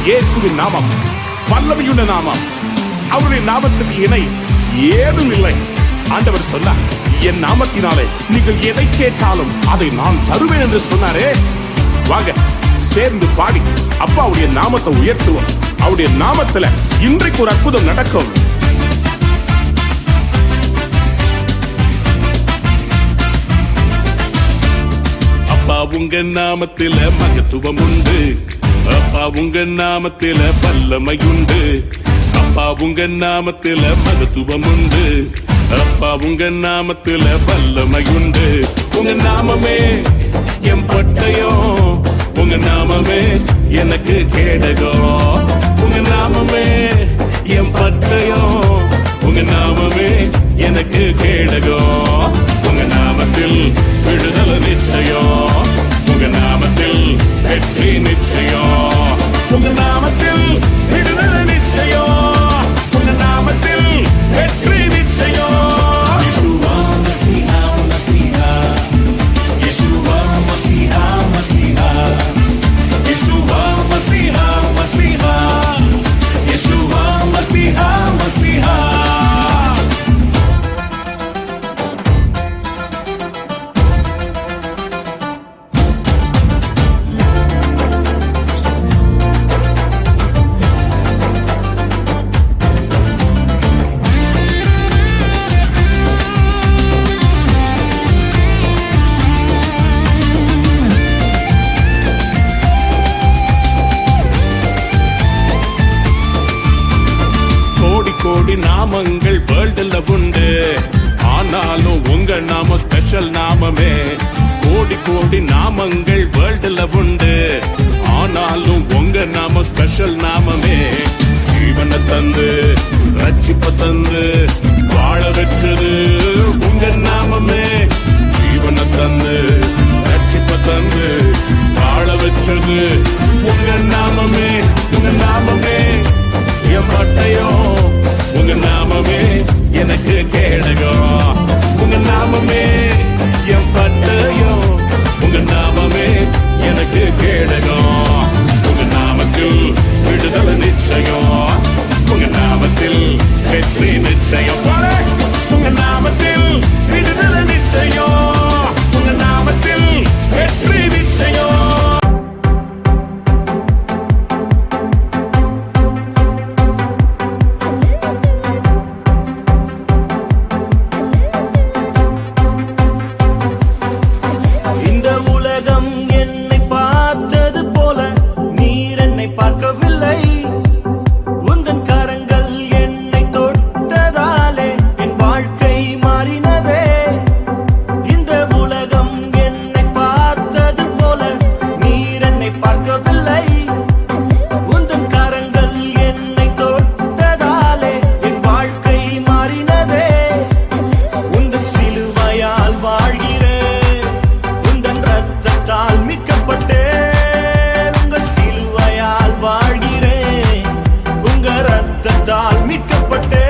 இயேசுவின் நாமம் வல்லமையுள்ள நாமம். அவருடைய நாமத்துக்கு இணை ஏதும் இல்லை. ஆண்டவர் சொன்னார், என் நாமத்தினாலே நீங்கள் எதை கேட்டாலும் அதை நான் தருவேன் என்று சொன்னாரே. வாங்க சேர்ந்து பாடி அப்பாவுடைய நாமத்தை உயர்த்துவோம். அவருடைய நாமத்துல இன்றைக்கு ஒரு அற்புதம் நடக்கும். அப்பா உங்க நாமத்தில மகத்துவம் உண்டு. அப்பா உங்க நாமத்தில வல்லமை உண்டு. அப்பா உங்க நாமத்தில மகத்துவம் உண்டு. அப்பா உங்க நாமத்தில வல்லமை உண்டு. உங்க நாமமே என் பட்டயம். உங்க நாமமே எனக்கு கேடகம். உங்க நாமமே என் பட்டயம். உங்க நாமமே எனக்கு கேடகம். உங்க நாமத்தில் விடுதலை நிச்சயம். உங்க நாமத்தில் வெற்றி நிச்சயம். உங்க நாமத்தில் விடுதலை நிச்சயம். உங்க நாமத்தில் வெற்றி நிச்சயம். Yeshua Masiha Masiha Yeshua Masiha Masiha Yeshua Masiha Masiha Yeshua Masiha Masiha. கோடி நாமங்கள் வேர்ல்டுல உண்டு. ஆனாலும் உங்க நாம ஸ்பெஷல் நாமமே. கோடி கோடி நாமங்கள் வேர்ல்டுல உண்டு. ஆனாலும் உங்க நாம ஸ்பெஷல் நாமமே. ஜீவனை தந்து ரட்சிப்ப தந்து வாழ வச்சது உங்க நாமமே. ஜீவனை தந்து ரட்சிப்ப தந்து வாழ வச்சது உங்க நாமமே. உங்க நாமமே என் பட்டயம். உங்க நாமமே எனக்கு கேடகம். உங்க நாமமே என் பட்டயம். உங்க நாமமே எனக்கு கேடகம். உங்க நாமத்தில் விடுதலை நிச்சயம். உங்க நாமத்தில் வெற்றி நிச்சயம். உங்க நாமத்தில் விடுதலை நிச்சயம். உங்க நாமத்தில் வெற்றி நிச்சயம். உங்க ரத்தத்தால் மீட்கப்பட்டே